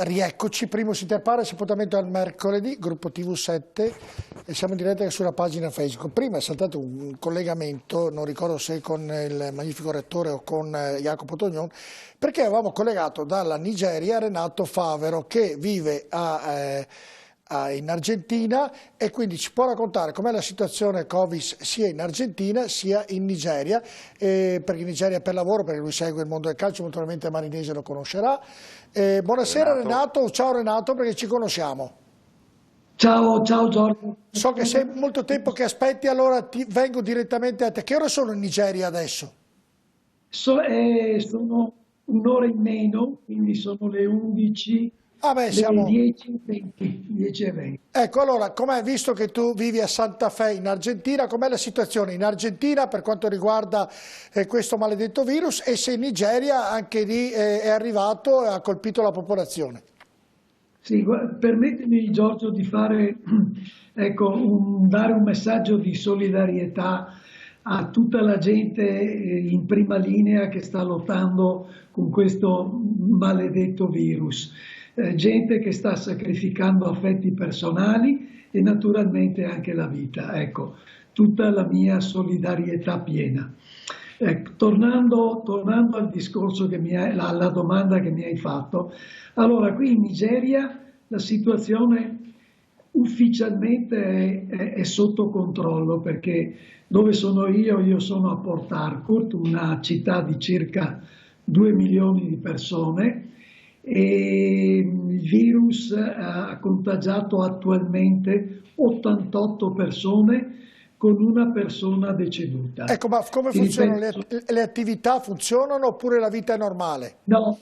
Rieccoci, primo si te pare, appuntamento al mercoledì, gruppo TV7 e siamo in diretta sulla pagina Facebook. Prima è saltato un collegamento, non ricordo se con il magnifico rettore o con Jacopo Tognon, perché avevamo collegato dalla Nigeria Renato Favero che vive in Argentina e quindi ci può raccontare com'è la situazione Covid sia in Argentina sia in Nigeria, perché in Nigeria per lavoro, perché lui segue il mondo del calcio, molto probabilmente Marinese lo conoscerà. Buonasera Renato, ciao Renato, perché ci conosciamo. Ciao Giorgio. So che sei molto tempo che aspetti, allora ti vengo direttamente a te. Che ore sono in Nigeria adesso? Sono un'ora in meno, quindi sono le 11, Ah beh, le siamo... 10:20, 10:20. Ecco, allora, visto che tu vivi a Santa Fe in Argentina, com'è la situazione in Argentina per quanto riguarda questo maledetto virus e se in Nigeria anche lì è arrivato e ha colpito la popolazione? Sì, permettimi Giorgio di fare, ecco, dare un messaggio di solidarietà a tutta la gente in prima linea che sta lottando con questo maledetto virus. Gente che sta sacrificando affetti personali e naturalmente anche la vita. Ecco, tutta la mia solidarietà piena. Tornando al discorso alla domanda che mi hai fatto, allora qui in Nigeria la situazione ufficialmente è sotto controllo perché dove sono io sono a Port Harcourt, una città di circa 2 milioni di persone e il virus ha contagiato attualmente 88 persone con una persona deceduta. Ecco, ma come funzionano le attività? Funzionano oppure la vita è normale? No,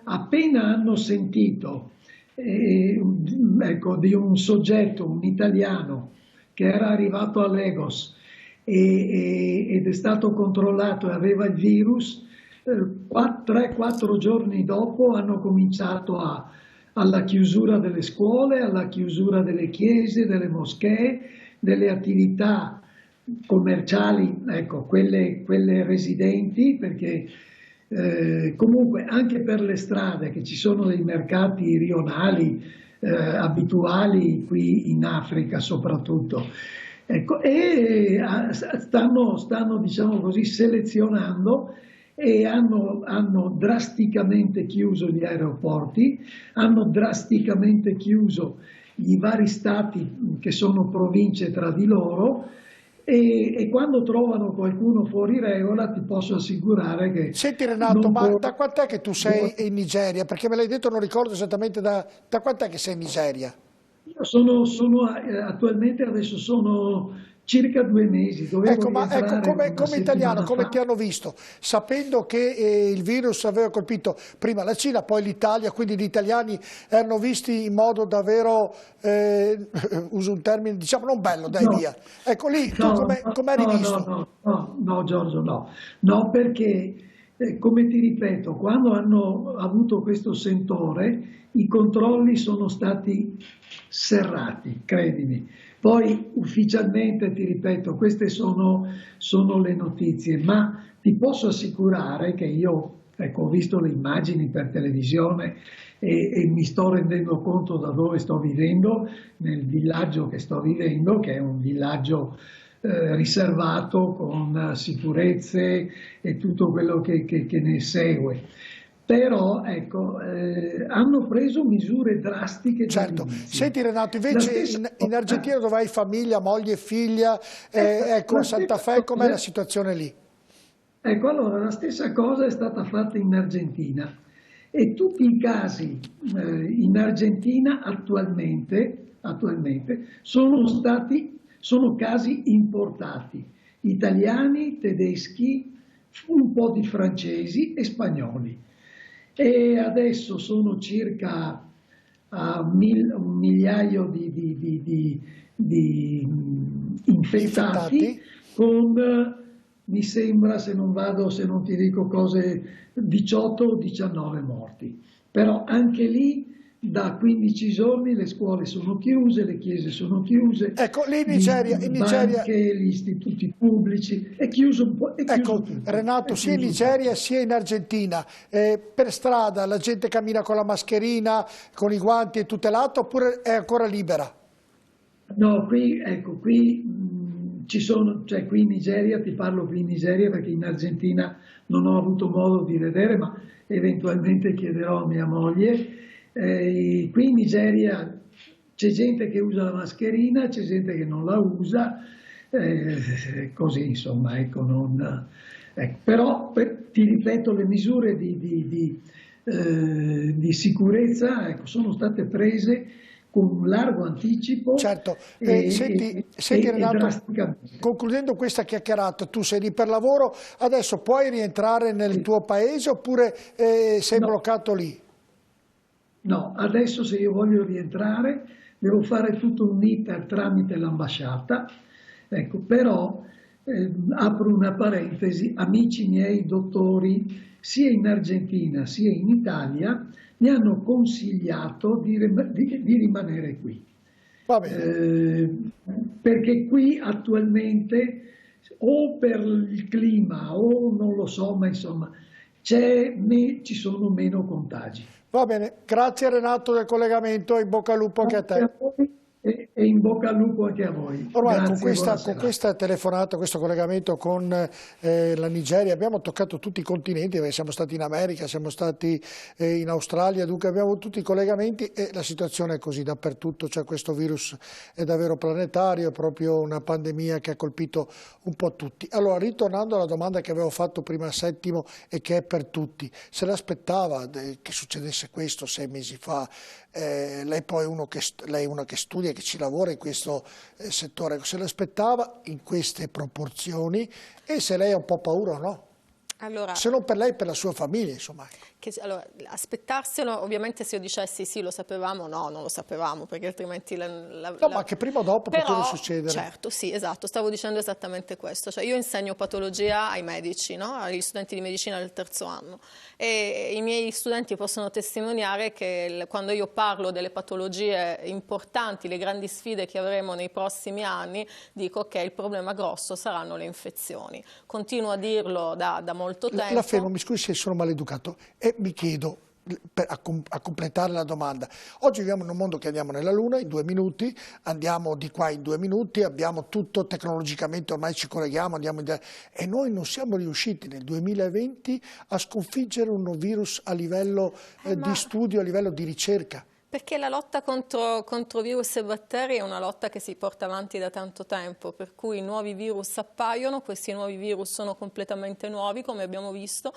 appena hanno sentito ecco, di un soggetto, un italiano, che era arrivato a Lagos ed è stato controllato e aveva il virus, 3-4 giorni dopo hanno cominciato alla chiusura delle scuole, alla chiusura delle chiese, delle moschee, delle attività commerciali, ecco, quelle residenti, perché comunque anche per le strade, che ci sono dei mercati rionali abituali qui in Africa soprattutto, ecco, e stanno diciamo così selezionando e hanno drasticamente chiuso gli aeroporti, hanno drasticamente chiuso i vari stati che sono province tra di loro e quando trovano qualcuno fuori regola ti posso assicurare che... Senti Renato, ma da quant'è che tu sei in Nigeria? Perché me l'hai detto, non ricordo esattamente da quant'è che sei in Nigeria? Io attualmente adesso sono circa 2 mesi, dovevo Ecco, ma ecco, rientrare una come italiano, settimana come fa. ti hanno visto? Sapendo che il virus aveva colpito prima la Cina, poi l'Italia, quindi gli italiani erano visti in modo davvero, uso un termine, diciamo non bello, dai No, via. Ecco lì, tu no, come eri visto? no, Giorgio, no. No, perché, come ti ripeto, quando hanno avuto questo sentore, i controlli sono stati serrati, credimi. Poi ufficialmente, ti ripeto, queste sono le notizie, ma ti posso assicurare che io, ecco, ho visto le immagini per televisione e mi sto rendendo conto da dove sto vivendo, nel villaggio che sto vivendo, che è un villaggio riservato con sicurezze e tutto quello che ne segue. Però ecco, hanno preso misure drastiche Certo. dall'inizio. Senti Renato, invece in Argentina dove hai famiglia, moglie, figlia, ecco a Santa Fe, com'è la situazione lì? Ecco, allora la stessa cosa è stata fatta in Argentina e tutti i casi in Argentina attualmente sono casi importati, italiani, tedeschi, un po' di francesi e spagnoli. E adesso sono circa un migliaio di infettati con, mi sembra, se non ti dico cose, 18 o 19 morti. Però anche lì da 15 giorni le scuole sono chiuse, le chiese sono chiuse, Ecco, lì le banche, gli istituti pubblici, è chiuso un po', è chiuso ecco, tutto. Renato, sia in Nigeria sia in Argentina, per strada la gente cammina con la mascherina, con i guanti e tutelato, oppure è ancora libera? No, qui, ecco, qui ci sono, cioè qui in Nigeria, ti parlo qui in Nigeria perché in Argentina non ho avuto modo di vedere, ma eventualmente chiederò a mia moglie. Qui in Nigeria c'è gente che usa la mascherina, c'è gente che non la usa, così insomma, ecco, ecco. Però ti ripeto, le misure di sicurezza, ecco, sono state prese con un largo anticipo. Certo, senti Renato, drasticamente. concludendo questa chiacchierata, tu sei lì per lavoro, adesso puoi rientrare nel tuo paese oppure sei bloccato lì? No, adesso se io voglio rientrare devo fare tutto un iter tramite l'ambasciata, ecco, però apro una parentesi, amici miei dottori sia in Argentina sia in Italia mi hanno consigliato di rimanere qui. Va bene. Perché qui attualmente o per il clima o non lo so, ma insomma ci sono meno contagi. Va bene, grazie Renato del collegamento e in bocca al lupo anche a te. E in bocca al lupo anche a voi. Ormai Grazie, con questa telefonata, questo collegamento con la Nigeria abbiamo toccato tutti i continenti, perché siamo stati in America, siamo stati in Australia, dunque abbiamo tutti i collegamenti e la situazione è così dappertutto, cioè questo virus è davvero planetario, è proprio una pandemia che ha colpito un po' tutti. Allora, ritornando alla domanda che avevo fatto prima a Settimo e che è per tutti, se l'aspettava che succedesse questo 6 mesi fa? Lei poi lei è una che studia, che ci lavora in questo settore, se l'aspettava in queste proporzioni e se lei ha un po' paura o no? Allora, se non per lei, per la sua famiglia, insomma. allora, aspettarselo, ovviamente se io dicessi sì, lo sapevamo, no, non lo sapevamo, perché altrimenti... ma che prima o dopo poteva succedere. Certo, sì, esatto, stavo dicendo esattamente questo. Cioè, io insegno patologia ai medici, no? Agli studenti di medicina del terzo anno, e i miei studenti possono testimoniare che quando io parlo delle patologie importanti, le grandi sfide che avremo nei prossimi anni, dico che il problema grosso saranno le infezioni. Continuo a dirlo da molto tempo. La fermo, mi scusi se sono maleducato, e mi chiedo, a completare la domanda, oggi viviamo in un mondo che andiamo nella Luna in 2 minuti, andiamo di qua in 2 minuti, abbiamo tutto tecnologicamente, ormai ci colleghiamo, e noi non siamo riusciti nel 2020 a sconfiggere un virus a livello di studio, a livello di ricerca. Perché la lotta contro virus e batteri è una lotta che si porta avanti da tanto tempo, per cui nuovi virus appaiono, questi nuovi virus sono completamente nuovi, come abbiamo visto,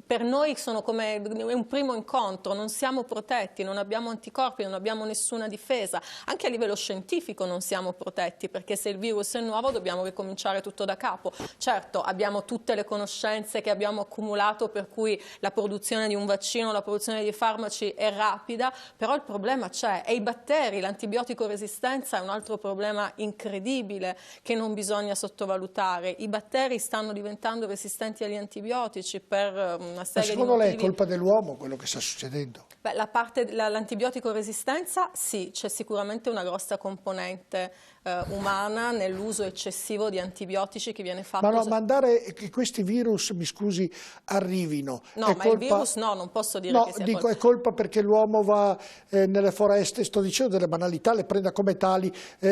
per noi sono come un primo incontro, non siamo protetti, non abbiamo anticorpi, non abbiamo nessuna difesa, anche a livello scientifico non siamo protetti, perché se il virus è nuovo dobbiamo ricominciare tutto da capo. Certo, abbiamo tutte le conoscenze che abbiamo accumulato, per cui la produzione di un vaccino, la produzione di farmaci è rapida, però il problema c'è, e i batteri, l'antibiotico resistenza è un altro problema incredibile che non bisogna sottovalutare. I batteri stanno diventando resistenti agli antibiotici per una serie di motivi. Ma secondo lei è colpa dell'uomo quello che sta succedendo? Beh, l'antibiotico resistenza sì, c'è sicuramente una grossa componente umana nell'uso eccessivo di antibiotici che viene fatto. Ma no, mandare che questi virus, mi scusi, arrivino. No, ma il virus no, non posso dire che sia dico, è colpa perché l'uomo va nelle foreste, sto dicendo delle banalità, le prenda come tali,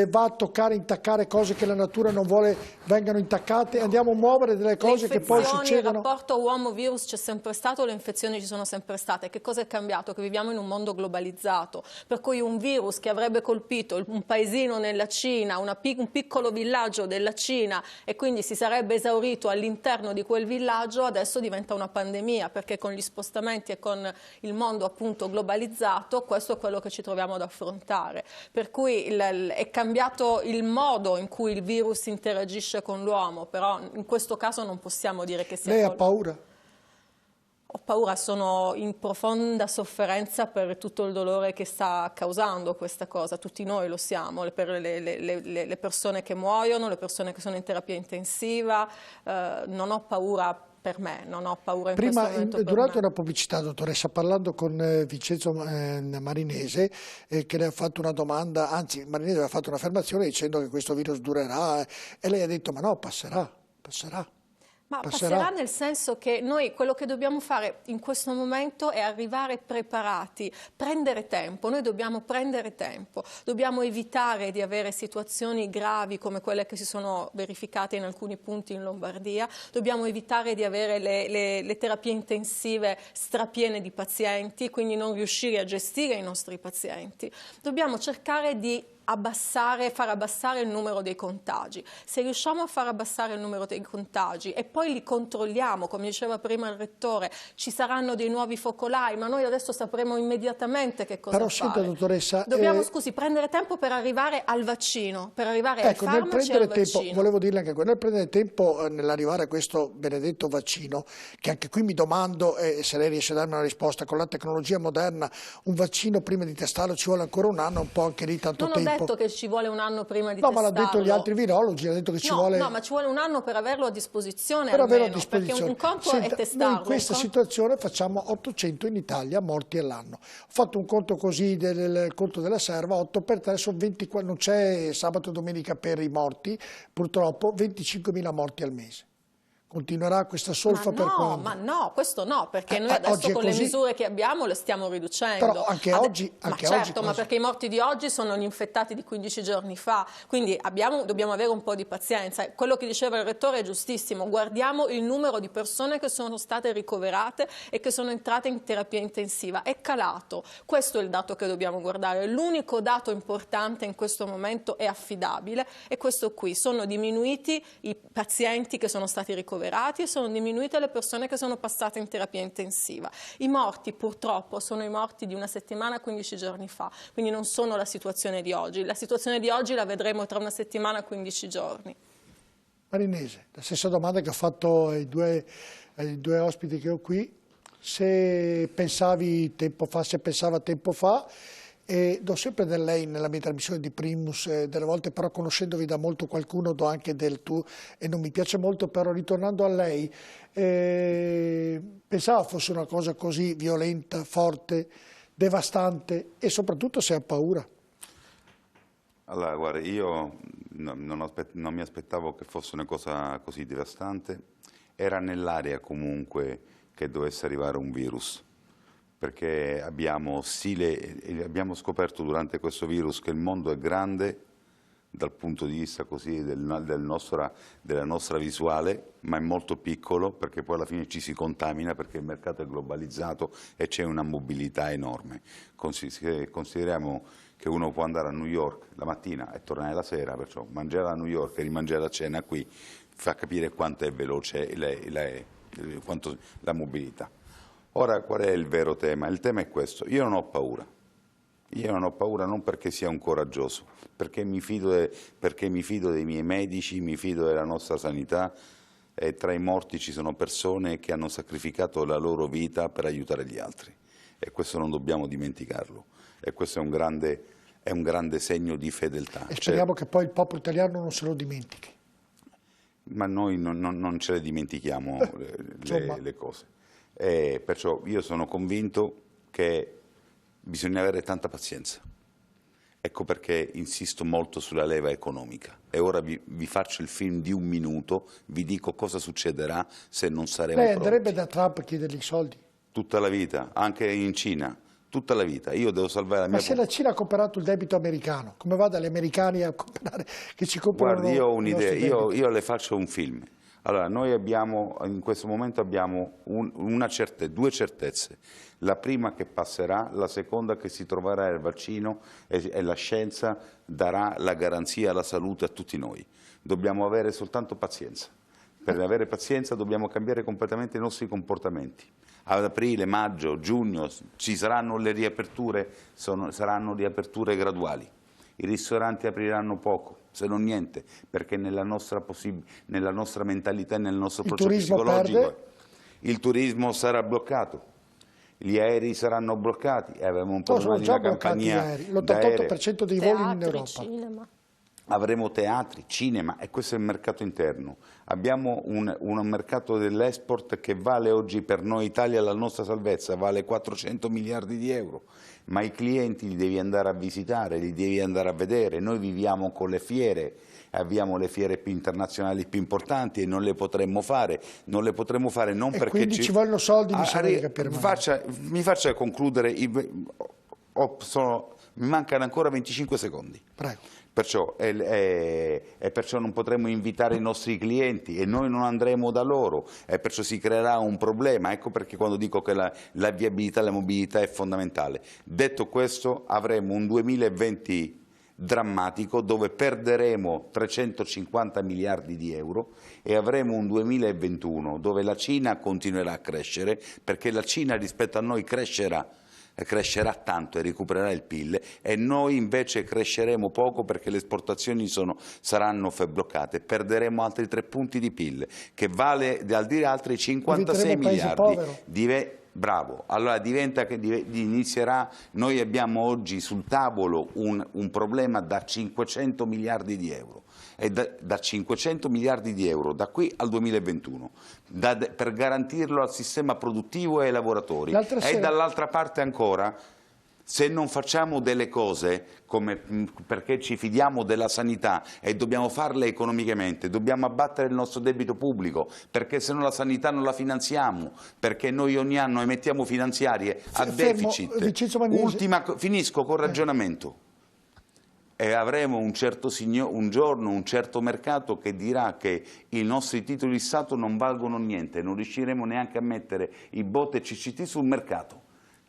va a toccare, intaccare cose che la natura non vuole vengano intaccate, andiamo a muovere delle cose che poi succedono. Il rapporto uomo-virus c'è sempre stato, le infezioni ci sono sempre state. Che cosa è cambiato? Che viviamo in un mondo globalizzato, per cui un virus che avrebbe colpito un paesino nella Cina, un piccolo villaggio della Cina, e quindi si sarebbe esaurito all'interno di quel villaggio, adesso diventa una pandemia, perché con gli spostamenti e con il mondo appunto globalizzato questo è quello che ci troviamo ad affrontare, per cui è cambiato il modo in cui il virus interagisce con l'uomo, però in questo caso non possiamo dire che sia... Lei ha paura? Ho paura, sono in profonda sofferenza per tutto il dolore che sta causando questa cosa, tutti noi lo siamo, per le persone che muoiono, le persone che sono in terapia intensiva, non ho paura per me, non ho paura in Prima, questo momento. durante una pubblicità, dottoressa, parlando con Vincenzo Marinese, che le ha fatto una domanda, anzi Marinese aveva fatto un'affermazione dicendo che questo virus durerà, e lei ha detto ma no, passerà, passerà. Ma passerà nel senso che noi quello che dobbiamo fare in questo momento è arrivare preparati, prendere tempo, noi dobbiamo prendere tempo, dobbiamo evitare di avere situazioni gravi come quelle che si sono verificate in alcuni punti in Lombardia, dobbiamo evitare di avere le terapie intensive strapiene di pazienti, quindi non riuscire a gestire i nostri pazienti, dobbiamo cercare di far abbassare il numero dei contagi. Se riusciamo a far abbassare il numero dei contagi e poi li controlliamo, come diceva prima il Rettore, ci saranno dei nuovi focolai, ma noi adesso sapremo immediatamente che cosa Però, fare. senta, dottoressa, dobbiamo, scusi, prendere tempo per arrivare al vaccino, per arrivare ai farmaci e al vaccino. Volevo dirle anche quello, nel prendere tempo nell'arrivare a questo benedetto vaccino, che anche qui mi domando se lei riesce a darmi una risposta, con la tecnologia moderna, un vaccino prima di testarlo ci vuole ancora un anno, un po' anche lì tanto tempo. Detto che ci vuole un anno prima di testarlo. testarlo. No, ma l'ha detto gli altri virologi, ha detto che ci vuole... No, ma ci vuole un anno per averlo a disposizione perché un conto è testarlo. Noi in questa situazione facciamo 800 in Italia morti all'anno. Ho fatto un conto così del conto della serva, 8 per 3 sono 24, non c'è sabato e domenica per i morti, purtroppo 25.000 morti al mese. Continuerà questa solfa per quando? Ma no, questo no, perché noi adesso con le misure che abbiamo le stiamo riducendo. Però anche oggi... certo, ma perché i morti di oggi sono gli infettati di 15 giorni fa, quindi dobbiamo avere un po' di pazienza. Quello che diceva il Rettore è giustissimo, guardiamo il numero di persone che sono state ricoverate e che sono entrate in terapia intensiva, è calato. Questo è il dato che dobbiamo guardare, l'unico dato importante in questo momento è affidabile, è questo qui, sono diminuiti i pazienti che sono stati ricoverati e sono diminuite le persone che sono passate in terapia intensiva. I morti purtroppo sono i morti di una settimana, 15 giorni fa, quindi non sono la situazione di oggi. La situazione di oggi la vedremo tra una settimana, 15 giorni. Marinese, la stessa domanda che ho fatto ai due ospiti che ho qui, se pensavi tempo fa, se pensava tempo fa, e do sempre del lei nella mia trasmissione di Primus, delle volte però conoscendovi da molto qualcuno do anche del tu e non mi piace molto, però ritornando a lei, pensava fosse una cosa così violenta, forte, devastante e soprattutto se ha paura? Allora, guarda, io non mi aspettavo che fosse una cosa così devastante, era nell'aria comunque che dovesse arrivare un virus. Perché abbiamo scoperto durante questo virus che il mondo è grande dal punto di vista così della nostra visuale, ma è molto piccolo perché poi alla fine ci si contamina perché il mercato è globalizzato e c'è una mobilità enorme. Consideriamo che uno può andare a New York la mattina e tornare la sera, perciò mangiare a New York e rimangiare a cena qui fa capire quanto è veloce quanto la mobilità. Ora, qual è il vero tema? Il tema è questo, io non ho paura. Io non ho paura non perché sia un coraggioso, perché mi fido dei miei medici, mi fido della nostra sanità e tra i morti ci sono persone che hanno sacrificato la loro vita per aiutare gli altri e questo non dobbiamo dimenticarlo e questo è un grande segno di fedeltà. E speriamo che poi il popolo italiano non se lo dimentichi. Ma noi non ce le dimentichiamo le cose. Perciò io sono convinto che bisogna avere tanta pazienza. Ecco perché insisto molto sulla leva economica. E ora vi faccio il film di 1 minuto, vi dico cosa succederà se non saremo pronti. Lei andrebbe da Trump a chiedergli i soldi? Tutta la vita, anche in Cina, tutta la vita. Io devo salvare la mia... Ma se la Cina ha comprato il debito americano, come va dagli americani a comprare, che ci comprano? Guardi, io ho un'idea, io le faccio un film. Allora, noi in questo momento abbiamo due certezze. La prima che passerà, la seconda che si troverà il vaccino e la scienza darà la garanzia alla salute a tutti noi. Dobbiamo avere soltanto pazienza. Per avere pazienza dobbiamo cambiare completamente i nostri comportamenti. Ad aprile, maggio, giugno ci saranno le riaperture, saranno riaperture graduali. I ristoranti apriranno poco, se non niente, perché nella nostra mentalità e nel nostro processo psicologico il turismo sarà bloccato, gli aerei saranno bloccati e avevamo un problema di una compagnia l'88% dei voli in Europa. Cinema. avremo teatri, cinema, e questo è il mercato interno. Abbiamo un mercato dell'export che vale oggi per noi Italia, la nostra salvezza, vale 400 miliardi di euro, ma i clienti li devi andare a visitare, li devi andare a vedere. Noi viviamo con le fiere, abbiamo le fiere più internazionali più importanti e non le potremmo fare, non E perché quindi ci vogliono soldi, mi sembra di capire. mi faccia concludere, mi mancano ancora 25 secondi. Prego. Perciò non potremo invitare i nostri clienti e noi non andremo da loro, e perciò si creerà un problema. Ecco perché quando dico che la viabilità, la mobilità è fondamentale. Detto questo, avremo un 2020 drammatico dove perderemo 350 miliardi di euro e avremo un 2021 dove la Cina continuerà a crescere, perché la Cina rispetto a noi crescerà tanto e recupererà il PIL, e noi invece cresceremo poco perché le esportazioni saranno bloccate. Perderemo altri 3 punti di PIL, che vale al dire altri 56 miliardi. Bravo, allora inizierà, noi abbiamo oggi sul tavolo un problema da 500 miliardi di euro, e da 500 miliardi di euro da qui al 2021, per garantirlo al sistema produttivo e ai lavoratori. E dall'altra parte ancora, se non facciamo delle cose, perché ci fidiamo della sanità e dobbiamo farle economicamente, dobbiamo abbattere il nostro debito pubblico, perché se no la sanità non la finanziamo, perché noi ogni anno emettiamo finanziarie a deficit. Finisco col ragionamento. E avremo un giorno un certo mercato che dirà che i nostri titoli di Stato non valgono niente, non riusciremo neanche a mettere i BOT e CCT sul mercato.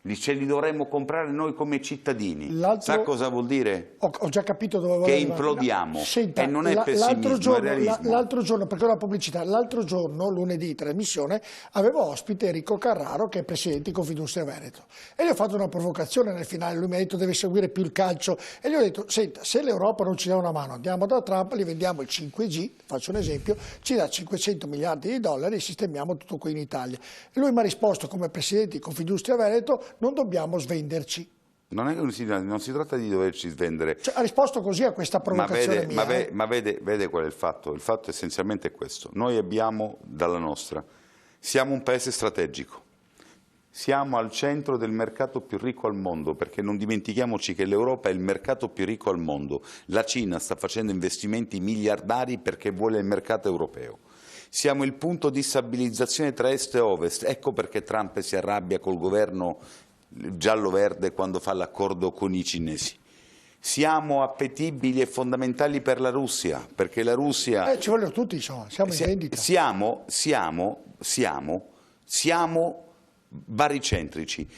Ce li dovremmo comprare noi come cittadini. Sa cosa vuol dire? Ho già capito dove vuole arrivare. Che implodiamo. Senta, e non è pessimismo, è realismo. L'altro giorno, perché ho la pubblicità, l'altro giorno, lunedì, trasmissione, avevo ospite Enrico Carraro, che è presidente di Confindustria Veneto. E gli ho fatto una provocazione nel finale, lui mi ha detto deve seguire più il calcio. E gli ho detto, senta, se l'Europa non ci dà una mano, andiamo da Trump, gli vendiamo il 5G, faccio un esempio, ci dà 500 miliardi di dollari e sistemiamo tutto qui in Italia. E lui mi ha risposto, come presidente di Confindustria Veneto, non dobbiamo svenderci. Non si tratta di doverci svendere. Cioè, ha risposto così a questa provocazione mia. Ma vede qual è il fatto? Il fatto essenzialmente è questo. Noi abbiamo dalla nostra, siamo un paese strategico, siamo al centro del mercato più ricco al mondo, perché non dimentichiamoci che l'Europa è il mercato più ricco al mondo. La Cina sta facendo investimenti miliardari perché vuole il mercato europeo. Siamo il punto di stabilizzazione tra est e ovest, ecco perché Trump si arrabbia col governo giallo-verde quando fa l'accordo con i cinesi. Siamo appetibili e fondamentali per la Russia, perché la Russia... ci vogliono tutti, insomma, siamo in vendita. Siamo baricentrici.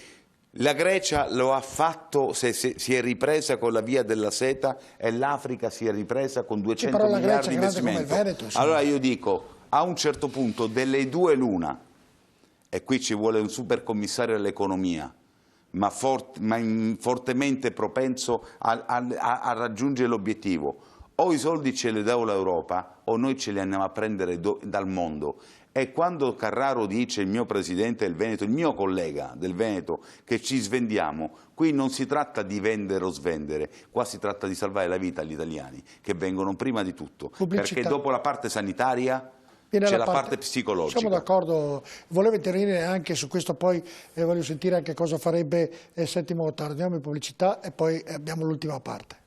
La Grecia lo ha fatto, si è ripresa con la via della seta, e l'Africa si è ripresa con 200 miliardi di investimento. Allora io dico, a un certo punto delle due l'una, e qui ci vuole un super commissario all'economia, ma fortemente propenso a raggiungere l'obiettivo. O i soldi ce li dà l'Europa o noi ce li andiamo a prendere dal mondo. E quando Carraro dice, il mio presidente del Veneto, il mio collega del Veneto, che ci svendiamo, qui non si tratta di vendere o svendere, qua si tratta di salvare la vita agli italiani, che vengono prima di tutto, perché dopo la parte sanitaria c'è la parte psicologica. Siamo d'accordo, volevo intervenire anche su questo, poi voglio sentire anche cosa farebbe Settimo Ottario. Andiamo in pubblicità e poi abbiamo l'ultima parte.